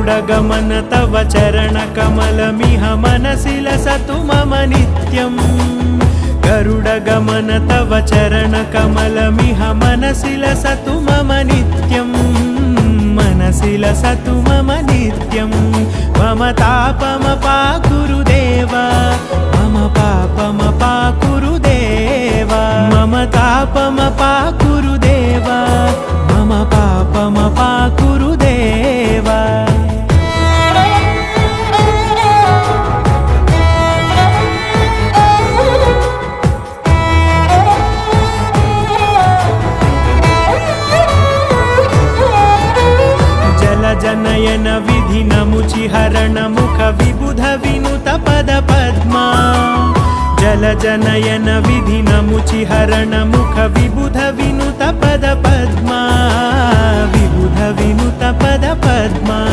गरुडगमन तव चरणकमलमिह मनसि लसतु मम नित्यम् गरुडगमन तव चरणकमलमिह मनसि लसतु मम नित्यम् मनसि लसतु मम नित्यम् मम तापमपाकुरुदेव मम पापमपाकुरुदेव मम तापमपाकुरुदेव मम पापमपाकुरुदेव जनयन विधिनमुचिहरण मुख विबुध विनुत पद पद्मा जल जनयन विधिनमुचिहरण मुख विबुध विनुत पद पद्मा विबुध विनुत पद पद्मा।